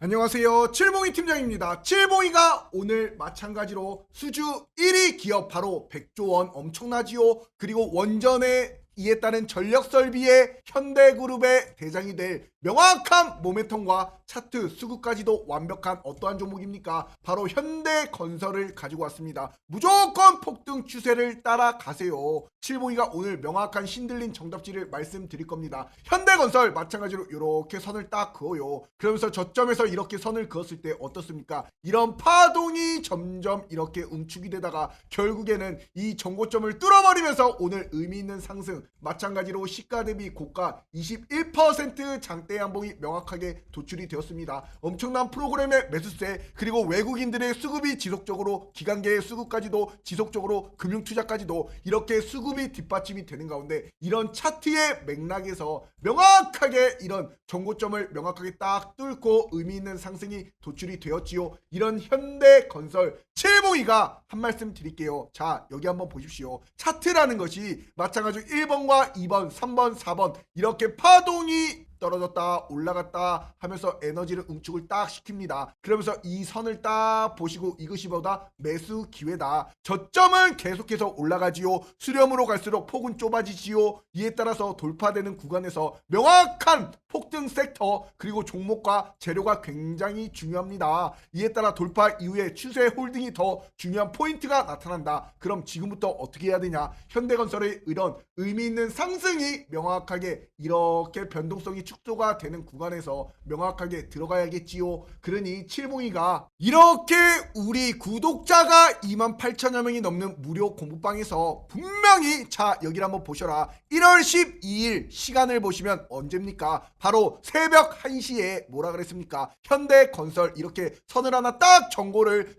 안녕하세요. 칠봉이 팀장입니다. 칠봉이가 오늘 마찬가지로 수주 1위 기업 바로 100조 원 엄청나지요. 그리고 원전에 이에 따른 전력 설비의 현대그룹의 대장이 될 명확한 모멘텀과 차트 수급까지도 완벽한 어떠한 종목입니까? 바로 현대건설을 가지고 왔습니다. 무조건 폭등 추세를 따라가세요. 칠봉이가 오늘 명확한 신들린 정답지를 말씀드릴 겁니다. 현대건설 마찬가지로 이렇게 선을 딱 그어요. 그러면서 저점에서 이렇게 선을 그었을 때 어떻습니까? 이런 파동이 점점 이렇게 응축이 되다가 결국에는 이 정고점을 뚫어버리면서 오늘 의미 있는 상승, 마찬가지로 시가 대비 고가 21% 장대 양봉이 명확하게 도출이 되었습니다. 엄청난 프로그램의 매수세, 그리고 외국인들의 수급이 지속적으로, 기관계의 수급까지도 지속적으로, 금융투자까지도 이렇게 수급이 뒷받침이 되는 가운데 이런 차트의 맥락에서 명확하게 이런 정고점을 명확하게 딱 뚫고 의미 있는 상승이 도출이 되었지요. 이런 현대건설 칠봉이가 한 말씀 드릴게요. 자, 여기 한번 보십시오. 차트라는 것이 마찬가지로 1번과 2번, 3번, 4번 이렇게 파동이 떨어졌다 올라갔다 하면서 에너지를 응축을 딱 시킵니다. 그러면서 이 선을 딱 보시고 이것이 보다 매수 기회다. 저점은 계속해서 올라가지요. 수렴으로 갈수록 폭은 좁아지지요. 이에 따라서 돌파되는 구간에서 명확한 폭등 섹터 그리고 종목과 재료가 굉장히 중요합니다. 이에 따라 돌파 이후에 추세 홀딩이 더 중요한 포인트가 나타난다. 그럼 지금부터 어떻게 해야 되냐? 현대건설의 이런 의미 있는 상승이 명확하게 이렇게 변동성이 축소가 되는 구간에서 명확하게 들어가야겠지요. 그러니 칠봉이가 이렇게 우리 구독자가 28,000여 명이 넘는 무료 공부방에서 분명히 자 여기를 한번 보셔라. 1월 12일 시간을 보시면 언제입니까? 바로 새벽 1시에 뭐라 그랬습니까? 현대건설 이렇게 선을 하나 딱 정고를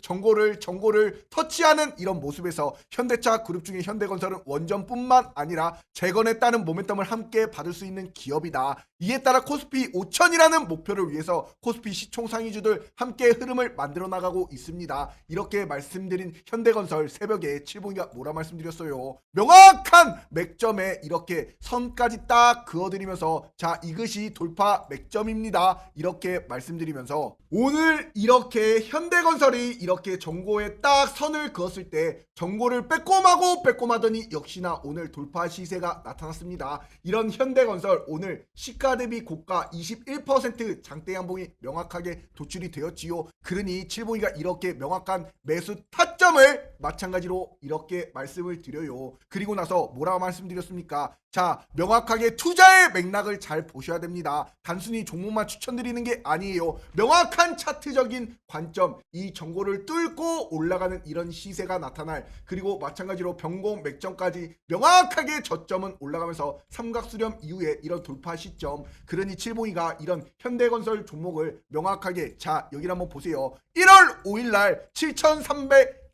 터치하는 이런 모습에서 현대차 그룹 중에 현대건설은 원전뿐만 아니라 재건에 따른 모멘텀을 함께 받을 수 있는 기업이다. 이에 따라 코스피 5000이라는 목표를 위해서 코스피 시총상위주들 함께 흐름을 만들어 나가고 있습니다. 이렇게 말씀드린 현대건설 새벽에 칠봉이가 뭐라 말씀드렸어요? 명확한 맥점에 이렇게 선까지 딱 그어드리면서 자 이것이 돌파 맥점입니다. 이렇게 말씀드리면서 오늘 이렇게 현대건설이 이렇게 정고에 딱 선을 그었을 때 정고를 빼꼼하더니 역시나 오늘 돌파 시세가 나타났습니다. 이런 현대건설 오늘 시가 대비 고가 21% 장대 양봉이 명확하게 도출이 되었지요. 그러니 칠봉이가 이렇게 명확한 매수 타점을 마찬가지로 이렇게 말씀을 드려요. 그리고 나서 뭐라고 말씀드렸습니까? 자, 명확하게 투자의 맥락을 잘 보셔야 됩니다. 단순히 종목만 추천드리는 게 아니에요. 명확한 차트적인 관점, 이 정고를 뚫고 올라가는 이런 시세가 나타날, 그리고 마찬가지로 변공 맥점까지 명확하게 저점은 올라가면서 삼각수렴 이후에 이런 돌파 시점, 그러니 칠봉이가 이런 현대건설 종목을 명확하게 자 여기를 한번 보세요. 1월 5일날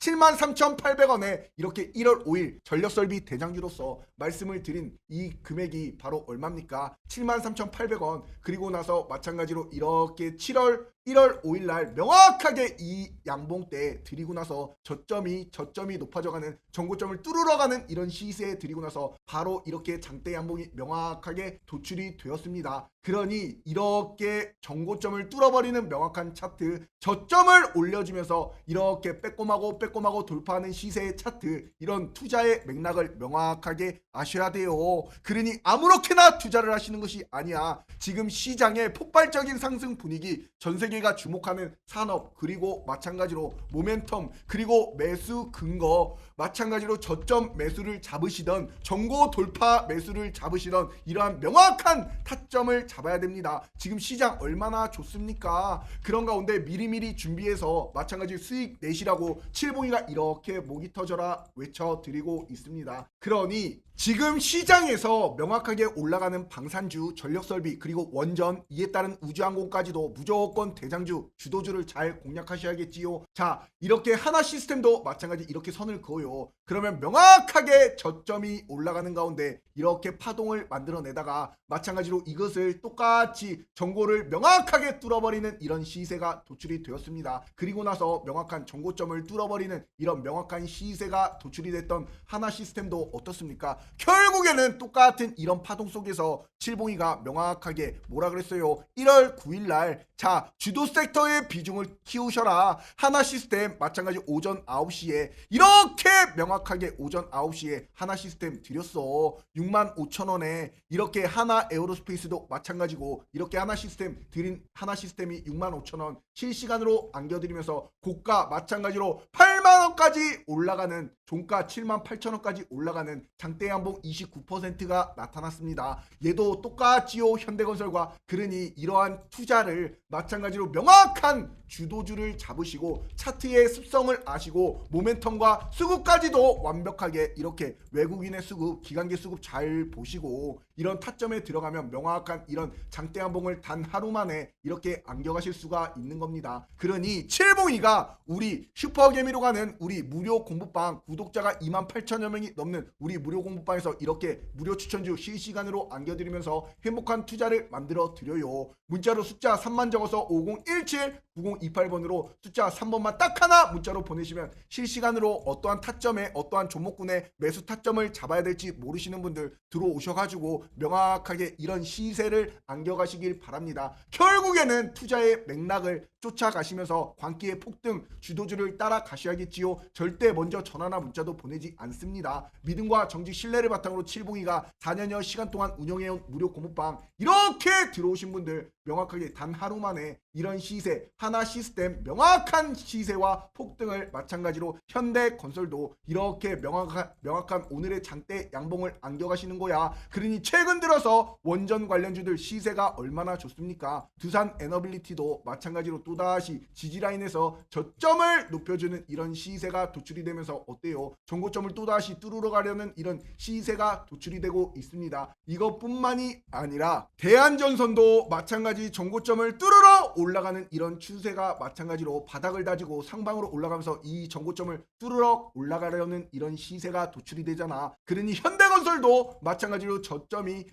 73,800원에 이렇게 1월 5일 전력설비 대장주로서 말씀을 드린 이 금액이 바로 얼마입니까? 73,800원. 그리고 나서 마찬가지로 이렇게 1월 5일날 명확하게 이 양봉 때 드리고 나서 저점이 높아져가는 정고점을 뚫으러가는 이런 시세에 드리고 나서 바로 이렇게 장대 양봉이 명확하게 도출이 되었습니다. 그러니 이렇게 정고점을 뚫어버리는 명확한 차트, 저점을 올려주면서 이렇게 빼꼼하고 돌파하는 시세의 차트, 이런 투자의 맥락을 명확하게 아셔야 돼요. 그러니 아무렇게나 투자를 하시는 것이 아니야. 지금 시장의 폭발적인 상승 분위기, 전 세계가 주목하는 산업, 그리고 마찬가지로 모멘텀, 그리고 매수 근거, 마찬가지로 저점 매수를 잡으시던 정고 돌파 매수를 잡으시던 이러한 명확한 타점을 잡아야 됩니다. 지금 시장 얼마나 좋습니까? 그런 가운데 미리미리 준비해서 마찬가지 수익 내시라고 칠봉이가 이렇게 목이 터져라 외쳐드리고 있습니다. 그러니 지금 시장에서 명확하게 올라가는 방산주, 전력설비, 그리고 원전, 이에 따른 우주항공까지도 무조건 대장주, 주도주를 잘 공략하셔야겠지요. 자, 이렇게 하나 시스템도 마찬가지 이렇게 선을 그어요. 그러면 명확하게 저점이 올라가는 가운데 이렇게 파동을 만들어내다가 마찬가지로 이것을 똑같이 정고를 명확하게 뚫어버리는 이런 시세가 도출이 되었습니다. 그리고 나서 명확한 정고점을 뚫어버리는 이런 명확한 시세가 도출이 됐던 하나 시스템도 어떻습니까? 결국에는 똑같은 이런 파동 속에서 칠봉이가 명확하게 뭐라 그랬어요? 1월 9일날 자 주도 섹터의 비중을 키우셔라. 하나시스템 마찬가지 오전 9시에 이렇게 명확하게 오전 9시에 하나시스템 드렸어. 65,000원에 이렇게 하나 에어로스페이스도 마찬가지고 이렇게 하나시스템 드린 하나시스템이 65,000원 실시간으로 안겨드리면서 고가 마찬가지로 8만원까지 올라가는 종가 78,000원까지 올라가는 장대 양봉 29%가 나타났습니다. 얘도 똑같지요. 현대건설과. 그러니 이러한 투자를 마찬가지로 명확한 주도주를 잡으시고 차트의 습성을 아시고 모멘텀과 수급까지도 완벽하게 이렇게 외국인의 수급, 기관계 수급 잘 보시고 이런 타점에 들어가면 명확한 이런 장대 한봉을 단 하루 만에 이렇게 안겨가실 수가 있는 겁니다. 그러니 칠봉이가 우리 슈퍼개미로 가는 우리 무료 공부방 구독자가 28,000여 명이 넘는 우리 무료 공부방에서 이렇게 무료 추천주 실시간으로 안겨드리면서 행복한 투자를 만들어 드려요. 문자로 숫자 3만 적어서 5017-9028번으로 숫자 3번만 딱 하나 문자로 보내시면 실시간으로 어떠한 타점에 어떠한 종목군의 매수 타점을 잡아야 될지 모르시는 분들 들어오셔가지고 명확하게 이런 시세를 안겨가시길 바랍니다. 결국에는 투자의 맥락을 쫓아가시면서 광기의 폭등 주도주를 따라가셔야겠지요. 절대 먼저 전화나 문자도 보내지 않습니다. 믿음과 정직 신뢰를 바탕으로 칠봉이가 4년여 시간 동안 운영해온 무료 공부방 이렇게 들어오신 분들 명확하게 단 하루 만에 이런 시세 하나 시스템 명확한 시세와 폭등을 마찬가지로 현대건설도 이렇게 명확한 오늘의 장대 양봉을 안겨가시는 거야. 그러니 최근 들어서 원전 관련주들 시세가 얼마나 좋습니까? 두산 에너빌리티도 마찬가지로 또다시 지지라인에서 저점을 높여주는 이런 시세가 도출이 되면서 어때요? 전고점을 또다시 뚫으러 가려는 이런 시세가 도출이 되고 있습니다. 이것뿐만이 아니라 대한전선도 마찬가지 전고점을 뚫으러 올라가는 이런 추세가 마찬가지로 바닥을 다지고 상방으로 올라가면서 이 전고점을 뚫으러 올라가려는 이런 시세가 도출이 되잖아. 그러니 현대건설도 마찬가지로 저점이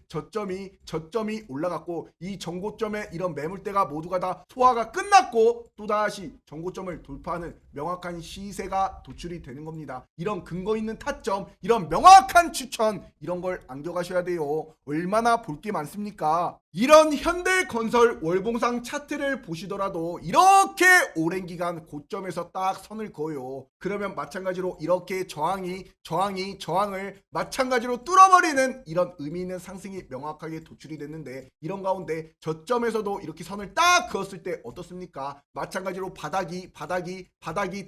올라갔고 이 전고점에 이런 매물대가 모두가 다 소화가 끝났고 또다시 전고점을 돌파하는 명확한 시세가 도출이 되는 겁니다. 이런 근거 있는 타점, 이런 명확한 추천 이런 걸 안겨가셔야 돼요. 얼마나 볼 게 많습니까? 이런 현대건설 월봉상 차트를 보시더라도 이렇게 오랜 기간 고점에서 딱 선을 그어요. 그러면 마찬가지로 이렇게 저항을 마찬가지로 뚫어버리는 이런 의미 있는 상승이 명확하게 도출이 됐는데 이런 가운데 저점에서도 이렇게 선을 딱 그었을 때 어떻습니까? 마찬가지로 바닥이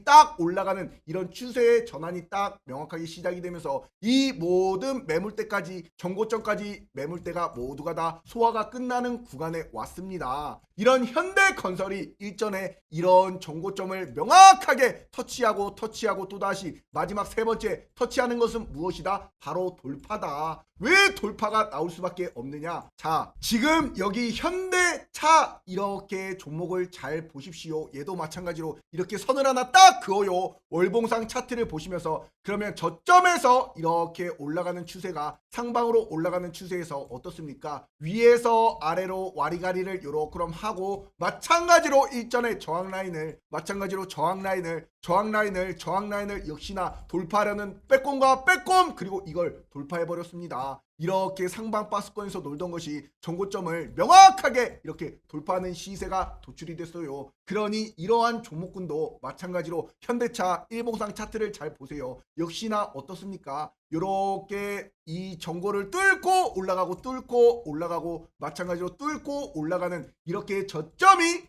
딱 올라가는 이런 추세의 전환이 딱 명확하게 시작이 되면서 이 모든 매물대까지 전고점까지 매물대가 모두가 다 소화가 끝나는 구간에 왔습니다. 이런 현대건설이 일전에 이런 전고점을 명확하게 터치하고 또다시 마지막 세 번째 터치하는 것은 무엇이다? 바로 돌파다. 왜 돌파가 나올 수밖에 없느냐? 자, 지금 여기 현대차 이렇게 종목을 잘 보십시오. 얘도 마찬가지로 이렇게 선을 하나 딱 그어요. 월봉상 차트를 보시면서 그러면 저점에서 이렇게 올라가는 추세가 상방으로 올라가는 추세에서 어떻습니까? 위에서 아래로 와리가리를 요렇게 하고 마찬가지로 일전에 저항라인을 역시나 돌파하려는 빼꼼과 빼꼼 그리고 이걸 돌파해버렸습니다. 이렇게 상방 박스권에서 놀던 것이 전고점을 명확하게 이렇게 돌파하는 시세가 도출이 됐어요. 그러니 이러한 종목군도 마찬가지로 현대차 일봉상 차트를 잘 보세요. 역시나 어떻습니까? 이렇게 이 전고를 뚫고 올라가고 마찬가지로 뚫고 올라가는 이렇게 저점이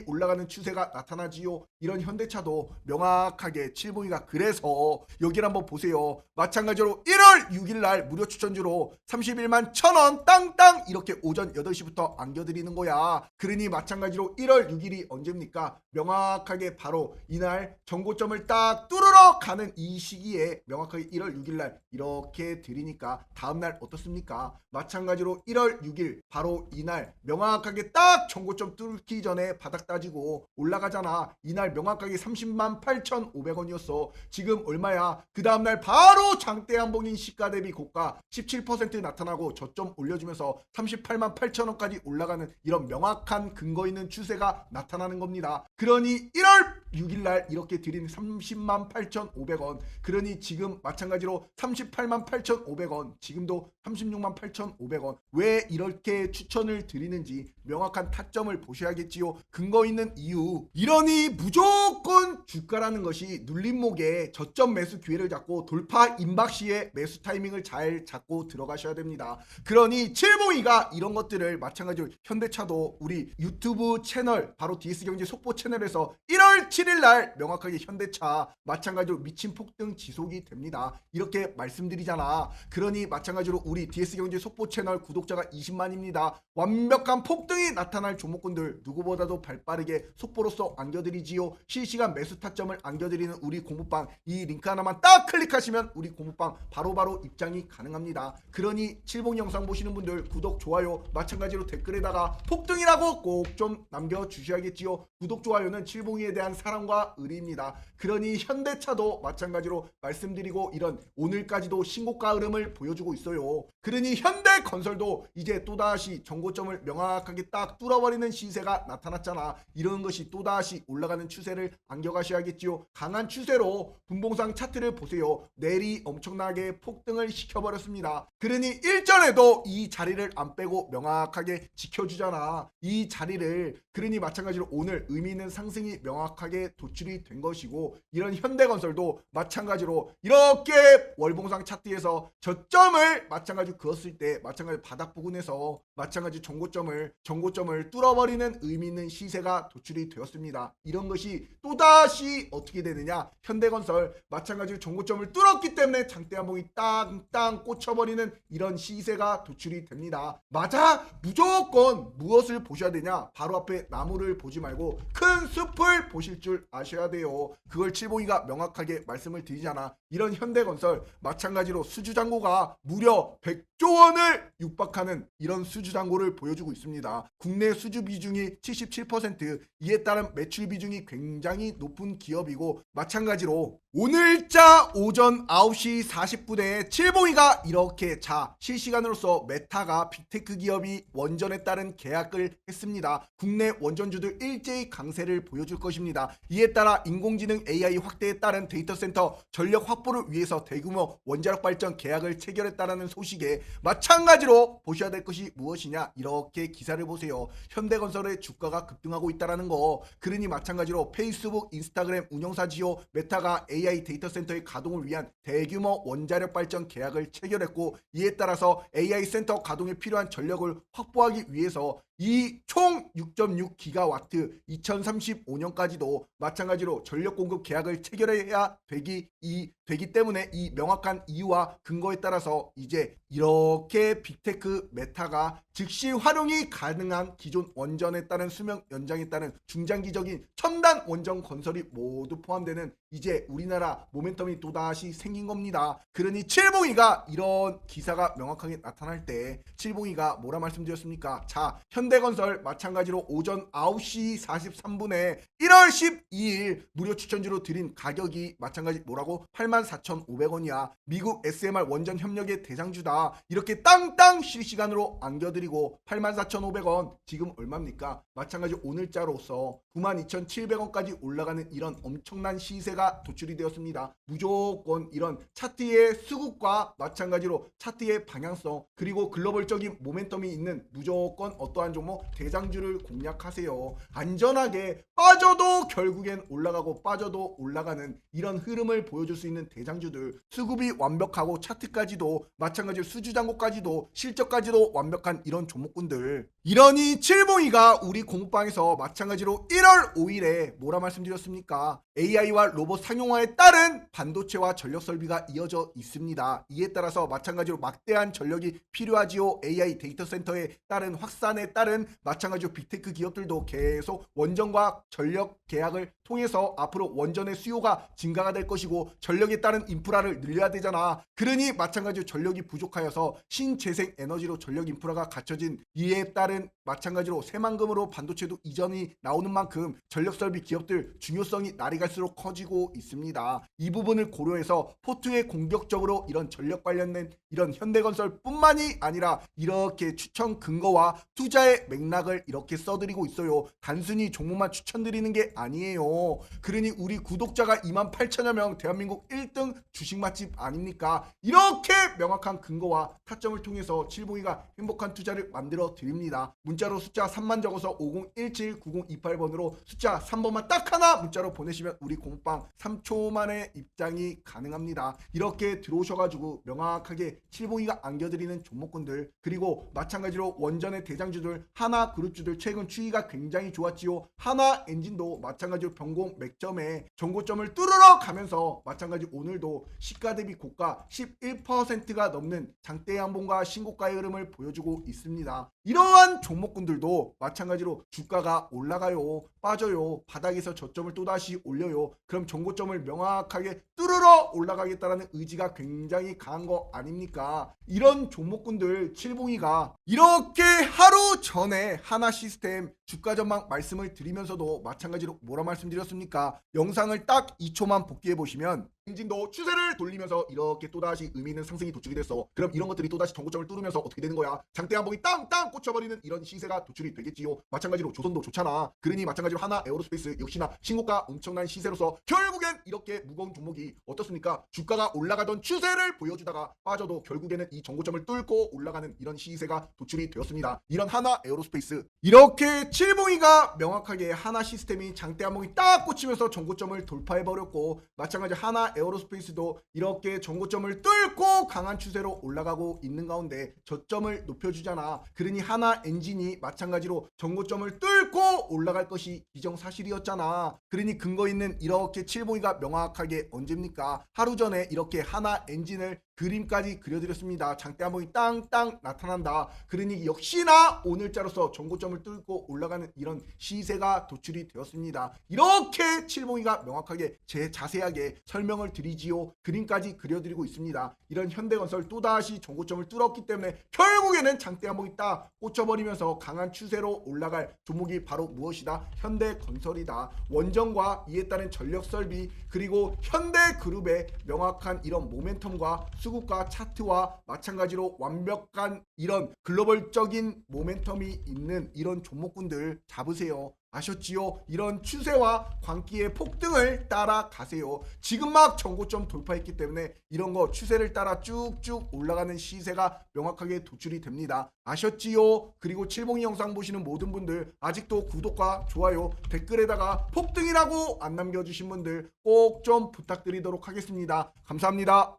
올라가는 추세가 나타나지요. 이런 현대차도 명확하게 칠봉이가 그래서 여기를 한번 보세요. 마찬가지로 1월 6일날 무료 추천주로 31만 1,000원 땅땅 이렇게 오전 8시부터 안겨드리는 거야. 그러니 마찬가지로 1월 6일이 언제입니까? 명확하게 바로 이날 전고점을 딱 뚫으러 가는 이 시기에 명확하게 1월 6일날 이렇게 드리니까 다음날 어떻습니까? 마찬가지로 1월 6일 바로 이날 명확하게 딱 전고점 뚫기 전에 바닥 따지고 올라가잖아. 이날 명확하게 30만 8,500원이었어. 지금 얼마야? 그 다음날 바로 장대 한봉인 시가 대비 고가 17% 나타나고 저점 올려주면서 38만 8,000원까지 올라가는 이런 명확한 근거 있는 추세가 나타나는 겁니다. 그러니 1월 6일날 이렇게 드린 30만 8,500원. 그러니 지금 마찬가지로 38만 8,500원. 지금도 36만 8,500원. 왜 이렇게 추천을 드리는지 명확한 타점을 보셔야겠지요. 근거 있는 이유. 이러니 무조건 주가라는 것이 눌림목에 저점 매수 기회를 잡고 돌파 임박 시에 매수 타이밍을 잘 잡고 들어가셔야 됩니다. 그러니 752가 이런 것들을 마찬가지로 현대차도 우리 유튜브 채널 바로 DS경제 속보 채널에서 1월 7일 날 명확하게 현대차 마찬가지로 미친 폭등 지속이 됩니다. 이렇게 말씀드리잖아. 그러니 마찬가지로 우리 DS경제 속보 채널 구독자가 20만입니다. 완벽한 폭등이 나타날 종목군들 누구보다도 발빠르게 속보로서 안겨드리지요. 실시간 매수 타점을 안겨드리는 우리 공부방 이 링크 하나만 딱 클릭하시면 우리 공부방 바로바로 입장이 가능합니다. 그러니 칠봉 영상 보시는 분들 구독, 좋아요 마찬가지로 댓글에다가 폭등이라고 꼭 좀 남겨주셔야겠지요. 구독, 좋아요는 칠봉이에 대한 사랑과 의리입니다. 그러니 현대차도 마찬가지로 말씀드리고 이런 오늘까지도 신고가 흐름을 보여주고 있어요. 그러니 현대건설도 이제 또다시 정고점을 명확하게 딱 뚫어버리는 시세가 나타났잖아. 이런 것이 또다시 올라가는 추세를 안겨가셔야겠지요. 강한 추세로 분봉상 차트를 보세요. 내리 엄청나게 폭등을 시켜버렸습니다. 그러니 일전에도 이 자리를 안 빼고 명확하게 지켜주잖아. 이 자리를 그러니 마찬가지로 오늘 의미 있는 상승이 명확하게 도출이 된 것이고 이런 현대건설도 마찬가지로 이렇게 월봉상 차트에서 저점을 마찬가지로 그었을 때 마찬가지 바닥 부근에서 마찬가지 정고점을 뚫어버리는 의미 있는 시세가 도출이 되었습니다. 이런 것이 또다시 어떻게 되느냐, 현대건설 마찬가지로 정고점을 뚫었기 때문에 장대 한봉이 땅땅 꽂혀버리는 이런 시세가 도출이 됩니다. 맞아, 무조건 무엇을 보셔야 되냐, 바로 앞에 나무를 보지 말고 큰 숲을 보실 줄 아셔야 돼요. 그걸 칠봉이가 명확하게 말씀을 드리잖아. 이런 현대건설 마찬가지로 수주잔고가 무려 100조 원을 육박하는 이런 수주잔고를 보여주고 있습니다. 국내 수주 비중이 77%, 이에 따른 매출 비중이 굉장히 높은 기업이고 마찬가지로 오늘자 오전 9시 40분에 칠봉이가 이렇게 실시간으로서 메타가 빅테크 기업이 원전에 따른 계약을 했습니다. 국내 원전주들 일제히 강세를 보여줄 것입니다. 이에 따라 인공지능 AI 확대에 따른 데이터 센터 전력 확보를 위해서 대규모 원자력 발전 계약을 체결했다는 소식에 마찬가지로 보셔야 될 것이 무엇이냐, 이렇게 기사를 보세요. 현대건설의 주가가 급등하고 있다는 거. 그러니 마찬가지로 페이스북, 인스타그램 운영사지요 메타가 AI 데이터 센터의 가동을 위한 대규모 원자력 발전 계약을 체결했고 이에 따라서 AI 센터 가동에 필요한 전력을 확보하기 위해서 이 총 6.6기가와트 2035년까지도 마찬가지로 전력 공급 계약을 체결해야 되기 때문에 이 명확한 이유와 근거에 따라서 이제 이렇게 빅테크 메타가 즉시 활용이 가능한 기존 원전에 따른 수명 연장에 따른 중장기적인 첨단 원전 건설이 모두 포함되는 이제 우리나라 모멘텀이 또다시 생긴 겁니다. 그러니 칠봉이가 이런 기사가 명확하게 나타날 때 칠봉이가 뭐라 말씀드렸습니까? 자, 현대건설 마찬가지로 오전 9시 43분에 1월 12일 무료 추천주로 드린 가격이 마찬가지 뭐라고? 84,500원이야. 미국 SMR 원전 협력의 대장주다. 이렇게 땅땅 실시간으로 안겨드리고 84,500원 지금 얼마입니까? 마찬가지 오늘자로서 92,700원까지 올라가는 이런 엄청난 시세가 도출이 되었습니다. 무조건 이런 차트의 수급과 마찬가지로 차트의 방향성 그리고 글로벌적인 모멘텀이 있는 무조건 어떠한 종목 대장주를 공략하세요. 안전하게 빠져도 결국엔 올라가고 빠져도 올라가는 이런 흐름을 보여줄 수 있는 대장주들, 수급이 완벽하고 차트까지도 마찬가지로 수주잔고까지도 실적까지도 완벽한 이런 종목군들. 이러니 칠봉이가 우리 공부방에서 마찬가지로 1월 5일에 뭐라 말씀드렸습니까? AI와 로봇 상용화에 따른 반도체와 전력 설비가 이어져 있습니다. 이에 따라서 마찬가지로 막대한 전력이 필요하지요. AI 데이터 센터에 따른 확산에 따른 마찬가지로 빅테크 기업들도 계속 원전과 전력 계약을 통해서 앞으로 원전의 수요가 증가가 될 것이고 전력에 따른 인프라를 늘려야 되잖아. 그러니 마찬가지로 전력이 부족하여서 신재생 에너지로 전력 인프라가 갖춰진 이에 따른 마찬가지로 새만금으로 반도체도 이전이 나오는 만큼 전력 설비 기업들 중요성이 나리가 갈수록 커지고 있습니다. 이 부분을 고려해서 포트에 공격적으로 이런 전력 관련된 이런 현대건설뿐만이 아니라 이렇게 추천 근거와 투자의 맥락을 이렇게 써드리고 있어요. 단순히 종목만 추천드리는 게 아니에요. 그러니 우리 구독자가 28,000여 명, 대한민국 1등 주식 맛집 아닙니까? 이렇게 명확한 근거와 타점을 통해서 칠봉이가 행복한 투자를 만들어 드립니다. 문자로 숫자 3만 적어서 5017-9028번으로 숫자 3번만 딱 하나 문자로 보내시면 우리 공방 3초 만에 입장이 가능합니다. 이렇게 들어오셔가지고 명확하게 칠봉이가 안겨드리는 종목군들, 그리고 마찬가지로 원전의 대장주들 하나그룹주들 최근 추이가 굉장히 좋았지요. 하나엔진도 마찬가지로 변공 맥점에 전고점을 뚫으러 가면서 마찬가지 오늘도 시가 대비 고가 11%가 넘는 장대 양봉과 신고가의 흐름을 보여주고 있습니다. 이러한 종목군들도 마찬가지로 주가가 올라가요, 빠져요, 바닥에서 저점을 또다시 올려요. 그럼 전고점을 명확하게 뚫으러 올라가겠다라는 의지가 굉장히 강한 거 아닙니까? 이런 종목군들 칠봉이가 이렇게 하루 전에 하나 시스템 주가 전망 말씀을 드리면서도 마찬가지로 뭐라 말씀드렸습니까? 영상을 딱 2초만 복귀해 보시면 엔진도 추세를 돌리면서 이렇게 또다시 의미 있는 상승이 도출이 됐어. 그럼 이런 것들이 또다시 전고점을 뚫으면서 어떻게 되는 거야? 장대 한봉이 땅땅 꽂혀버리는 이런 시세가 도출이 되겠지요. 마찬가지로 조선도 좋잖아. 그러니 마찬가지로 하나 에어로스페이스 역시나 신고가 엄청난 시세로서 결국엔 이렇게 무거운 종목이 어떻습니까? 주가가 올라가던 추세를 보여주다가 빠져도 결국에는 이 전고점을 뚫고 올라가는 이런 시세가 도출이 되었습니다. 이런 하나 에어로스페이스, 이렇게 칠봉이가 명확하게 하나 시스템이 장대 한봉이 딱 꽂히면서 전고점을 돌파해버렸고, 마찬가지 하나 에어로스페이스도 이렇게 전고점을 뚫고 강한 추세로 올라가고 있는 가운데 저점을 높여주잖아. 그러니 하나 엔진이 마찬가지로 전고점을 뚫고 올라갈 것이 기정사실이었잖아. 그러니 근거 있는 이렇게 칠봉이가 명확하게 언제입니까? 하루 전에 이렇게 하나 엔진을 그림까지 그려드렸습니다. 장대 한봉이 땅땅 나타난다. 그러니 역시나 오늘자로서 전고점을 뚫고 올라가는 이런 시세가 도출이 되었습니다. 이렇게 칠봉이가 명확하게 자세하게 설명을 드리지요. 그림까지 그려드리고 있습니다. 이런 현대건설 또다시 전고점을 뚫었기 때문에 결국에는 장대 한봉이 딱 꽂혀버리면서 강한 추세로 올라갈 종목이 바로 무엇이다? 현대건설이다. 원전과 이에 따른 전력설비, 그리고 현대그룹의 명확한 이런 모멘텀과 수급과 차트와 마찬가지로 완벽한 이런 글로벌적인 모멘텀이 있는 이런 종목군들 잡으세요. 아셨지요? 이런 추세와 광기의 폭등을 따라가세요. 지금 막 전고점 돌파했기 때문에 이런 거 추세를 따라 쭉쭉 올라가는 시세가 명확하게 도출이 됩니다. 아셨지요? 그리고 칠봉이 영상 보시는 모든 분들 아직도 구독과 좋아요, 댓글에다가 폭등이라고 안 남겨주신 분들 꼭 좀 부탁드리도록 하겠습니다. 감사합니다.